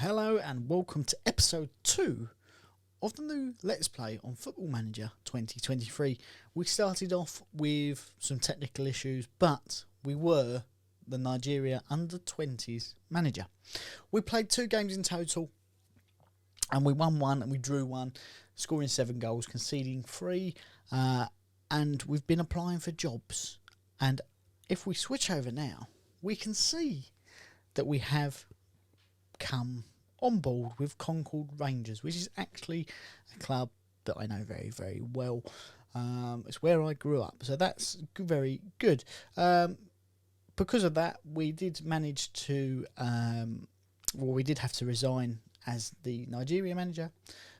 Hello and welcome to episode 2 of the new Let's Play on Football Manager 2023. We started off with some technical issues, but we were the Nigeria under-20s manager. We played 2 games in total and we won 1 and we drew 1, scoring 7 goals, conceding 3, and we've been applying for jobs. And if we switch over now, we can see that we have come on board with Concord Rangers, which is actually a club that I know very, very well. It's where I grew up, so that's very good. Because of that, we did manage to, we did have to resign as the Nigeria manager,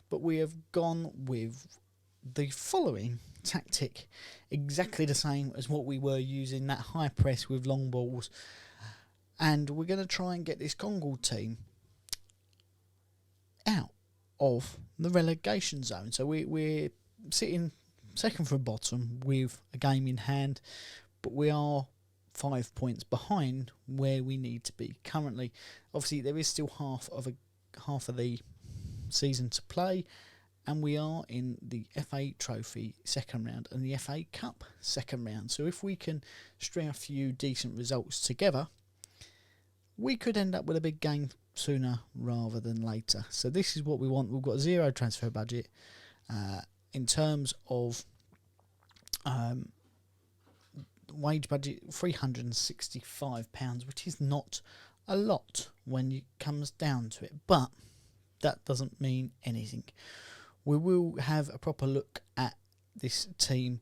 but we have gone with the following tactic, exactly the same as what we were using, that high press with long balls, and we're going to try and get this Concord team out of the relegation zone. So we're sitting second from bottom with a game in hand, but we are 5 points behind where we need to be currently. Obviously, there is still half of the season to play, and we are in the FA Trophy second round and the FA Cup second round. So if we can string a few decent results together, we could end up with a big game sooner rather than later. So this is what we want. We've got a 0 transfer budget. In terms of wage budget, £365, which is not a lot when it comes down to it, but that doesn't mean anything. We will have a proper look at this team.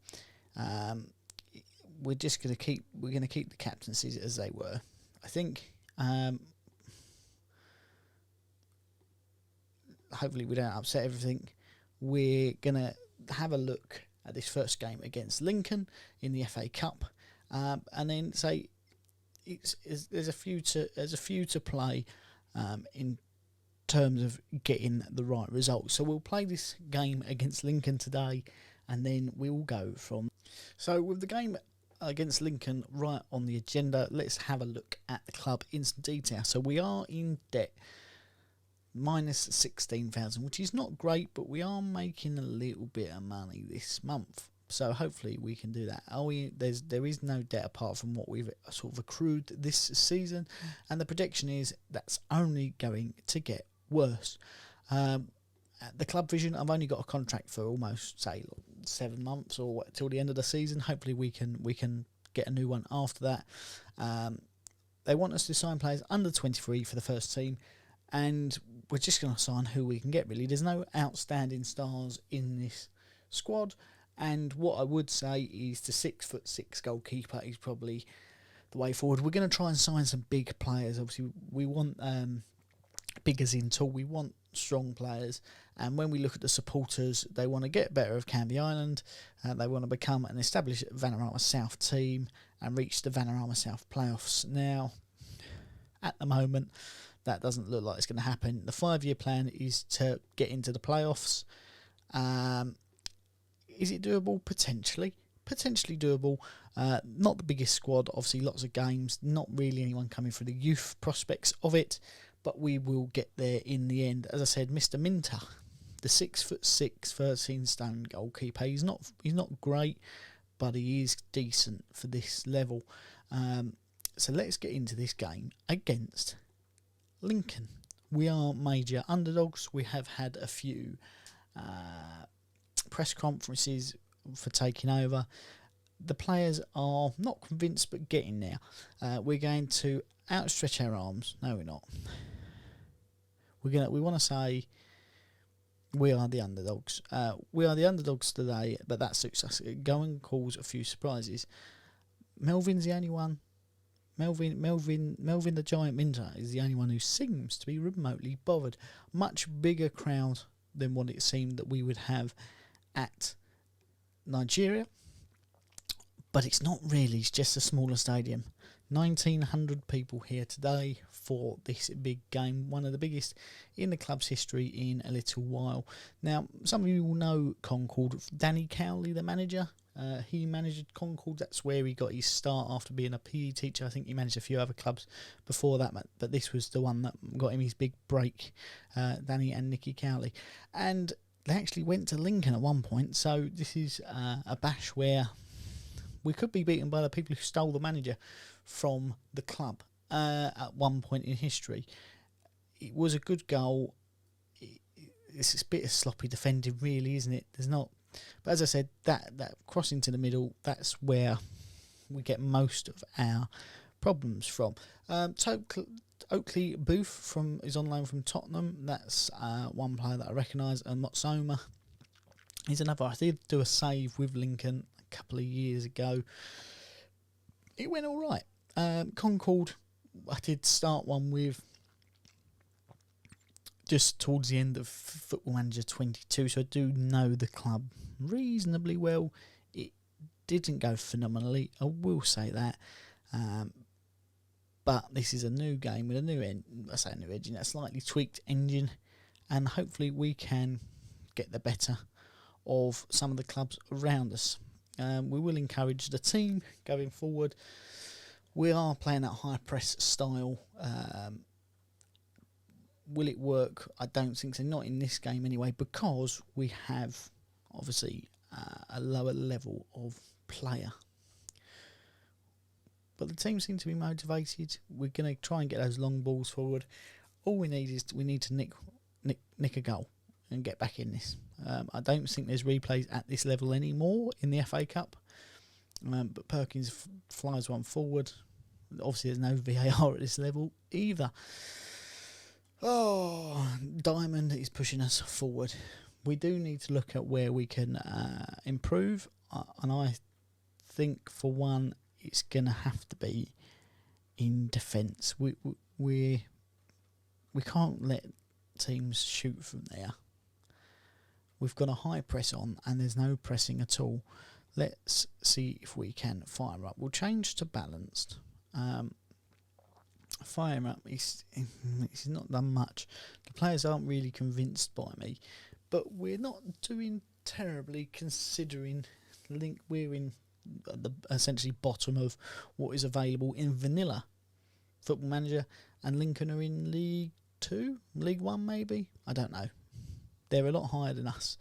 We're going to keep the captaincies as they were. I think hopefully we don't upset everything. We're going to have a look at this first game against Lincoln in the FA Cup, and then say there's a few to play in terms of getting the right result. So we'll play this game against Lincoln today, and then we'll go from. So with the game against Lincoln right on the agenda, let's have a look at the club in some detail. So we are in debt, minus 16,000, which is not great, but we are making a little bit of money this month. So hopefully we can do that. There is no debt apart from what we've sort of accrued this season, and the prediction is that's only going to get worse. At the club vision, I've only got a contract for almost, say, 7 months or till the end of the season. Hopefully we can get a new one after that. They want us to sign players under 23 for the first team, and we're just going to sign who we can get, really. There's no outstanding stars in this squad, and what I would say is the 6'6" goalkeeper is probably the way forward. We're going to try and sign some big players. Obviously, we want big as in tall. We want strong players, and when we look at the supporters, they want to get better of Canvey Island. They want to become an established Vanarama South team and reach the Vanarama South playoffs. Now, at the moment, that doesn't look like it's going to happen. The 5-year plan is to get into the playoffs. Is it doable? Potentially doable. Not the biggest squad, obviously lots of games, not really anyone coming through the youth prospects of it, but we will get there in the end. As I said, Mr. Minter, the 6'6", 13 stone goalkeeper, he's not great, but he is decent for this level. So let's get into this game against Lincoln. We are major underdogs. We have had a few press conferences for taking over. The players are not convinced, but getting there. We're going to outstretch our arms. No, we're not. We want to say we are the underdogs. We are the underdogs today, but that suits us. Go and cause a few surprises. Melvin's the only one. Melvin the Giant Minter is the only one who seems to be remotely bothered. Much bigger crowd than what it seemed that we would have at Nigeria, but it's not really. It's just a smaller stadium. 1,900 people here today for this big game, one of the biggest in the club's history in a little while. Now, some of you will know Concord. Danny Cowley, the manager, He managed Concord. That's where he got his start after being a PE teacher. I think he managed a few other clubs before that, but this was the one that got him his big break, Danny and Nicky Cowley. And they actually went to Lincoln at one point, so this is a bash where we could be beaten by the people who stole the manager from the club at one point in history. It was a good goal. It's a bit of sloppy defending, really, isn't it? There's not, but as I said, that crossing to the middle, that's where we get most of our problems from. Oakley Booth is on loan from Tottenham. That's one player that I recognise, and Motsoma is another. I did do a save with Lincoln a couple of years ago. It went all right. Concord, I did start one with just towards the end of Football Manager 22, so I do know the club reasonably well. It didn't go phenomenally, I will say that. But this is a new game with a new engine, a slightly tweaked engine, and hopefully we can get the better of some of the clubs around us. We will encourage the team going forward. We are playing that high press style. Will it work? I don't think so, not in this game anyway, because we have obviously a lower level of player. But the team seem to be motivated. We're going to try and get those long balls forward. All we need is to nick a goal and get back in this. I don't think there's replays at this level anymore in the FA Cup. But Perkins flies one forward. Obviously there's no VAR at this level either. Oh, Diamond is pushing us forward. We do need to look at where we can improve, and I think for one, it's going to have to be in defence. We can't let teams shoot from there. We've got a high press on, and there's no pressing at all. Let's see if we can fire up. We'll change to balanced. Fire up, he's not done much. The players aren't really convinced by me, but we're not doing terribly considering we're in the essentially bottom of what is available in vanilla Football Manager, and Lincoln are in League 2, League 1 maybe, I don't know. They're a lot higher than us.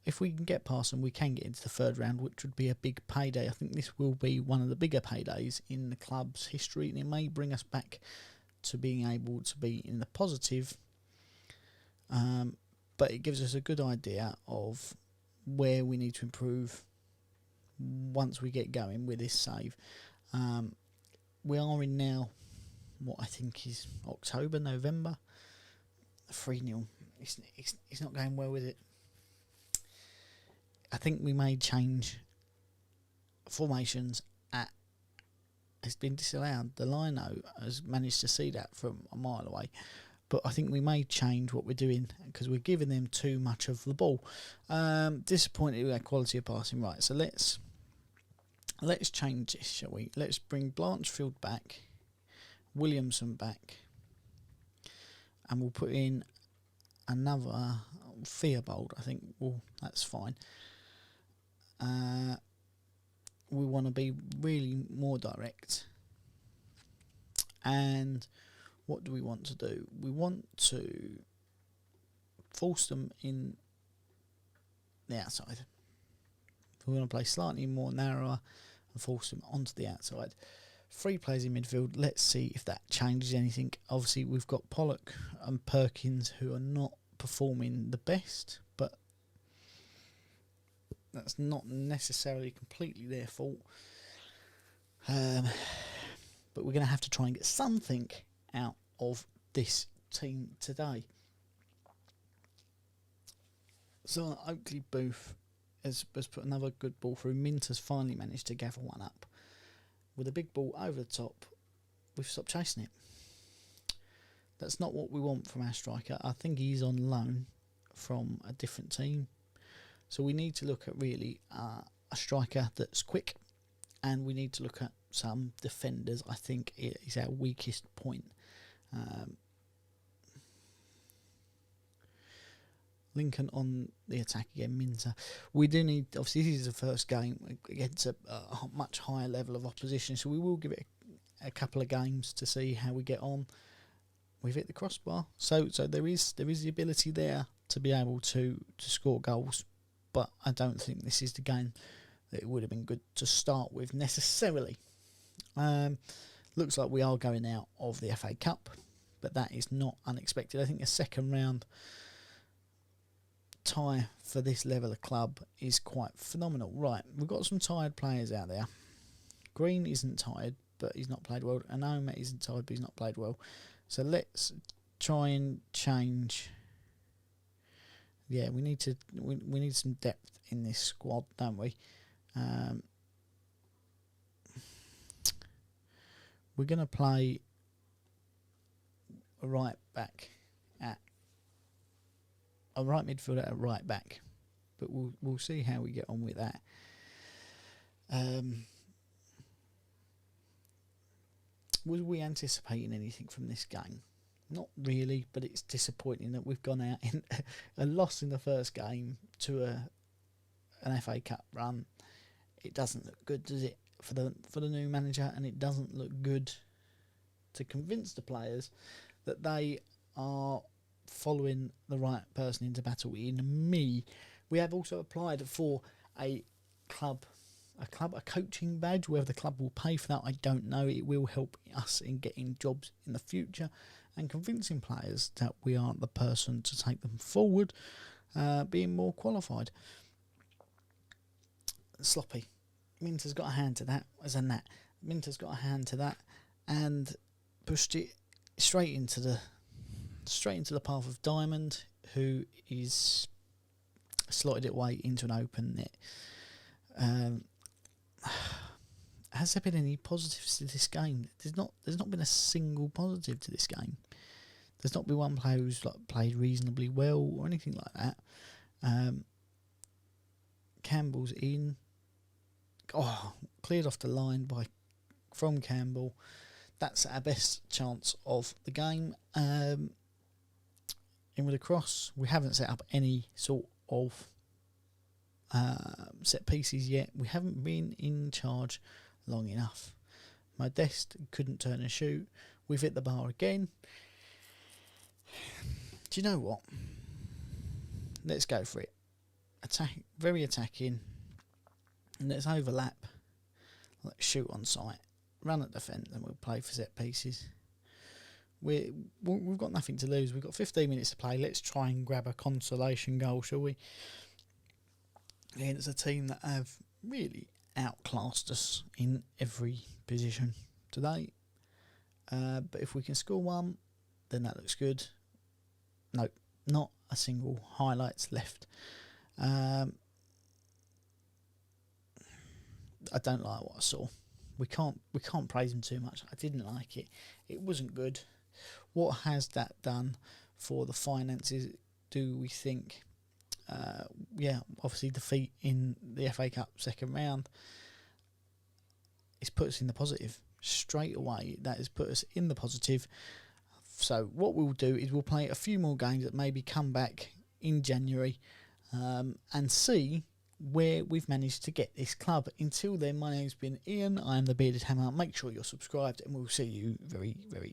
If we can get past them, we can get into the third round, which would be a big payday. I think this will be one of the bigger paydays in the club's history, and it may bring us back to being able to be in the positive. But it gives us a good idea of where we need to improve once we get going with this save. We are in now what I think is October, November. 3-0. It's not going well with it. I think we may change formations it's been disallowed. The lino has managed to see that from a mile away. But I think we may change what we're doing because we're giving them too much of the ball. Disappointed with our quality of passing. Right, so let's change this, shall we? Let's bring Blanchfield back, Williamson back, and we'll put in another Theobald. I think that's fine. We want to be really more direct. And what do we want to do? We want to force them in the outside. We want to play slightly more narrower and force them onto the outside. 3 players in midfield. Let's see if that changes anything. Obviously, we've got Pollock and Perkins who are not performing the best, but that's not necessarily completely their fault. But we're going to have to try and get something out of this team today. So Oakley Booth has put another good ball through. Mint has finally managed to gather one up. With a big ball over the top, we've stopped chasing it. That's not what we want from our striker. I think he's on loan from a different team. So we need to look at really a striker that's quick, and we need to look at some defenders. I think it is our weakest point. Lincoln on the attack again, Minter. We do need, obviously this is the first game against a much higher level of opposition, so we will give it a couple of games to see how we get on. We've hit the crossbar, so there is the ability there to be able to score goals, but I don't think this is the game that it would have been good to start with necessarily. Looks like we are going out of the FA Cup, but that is not unexpected. I think a second round tie for this level of club is quite phenomenal. Right, we've got some tired players out there. Green isn't tired, but he's not played well. Anoma isn't tired, but he's not played well. So let's try and change. Yeah, we need some depth in this squad, don't we? We're going to play a right midfielder at right back, but we'll see how we get on with that. Was we anticipating anything from this game? Not really, but it's disappointing that we've gone out in a loss in the first game to an FA Cup run. It doesn't look good, does it, for the new manager, and it doesn't look good to convince the players that they are following the right person into battle in me. We have also applied for a coaching badge. Whether the club will pay for that, I don't know. It will help us in getting jobs in the future and convincing players that we aren't the person to take them forward, being more qualified. Sloppy. Minter's got a hand to that, Minter's got a hand to that, and pushed it straight into the path of Diamond, who is slotted it away into an open net. Has there been any positives to this game? There's not been a single positive to this game. There's not been one player who's played reasonably well or anything like that. Campbell's in. Cleared off the line from Campbell. That's our best chance of the game. In with a cross. We haven't set up any sort of set pieces yet. We haven't been in charge long enough. Modeste couldn't turn and shoot. We've hit the bar again. Do you know what? Let's go for it. Very attacking. Let's overlap. Let's shoot on sight. Run at defence, and we'll play for set pieces. We've got nothing to lose. We've got 15 minutes to play. Let's try and grab a consolation goal, shall we? Against a team that have really outclassed us in every position today. But if we can score one, then that looks good. No, not a single highlights left. I don't like what I saw. We can't praise him too much. I didn't like it. It wasn't good. What has that done for the finances, do we think? Obviously defeat in the FA Cup second round. It's put us in the positive straight away. That has put us in the positive. So what we'll do is we'll play a few more games that maybe come back in January and see where we've managed to get this club. Until then, my name's been Ian. I am the Bearded Hammer. Make sure you're subscribed, and we'll see you very, very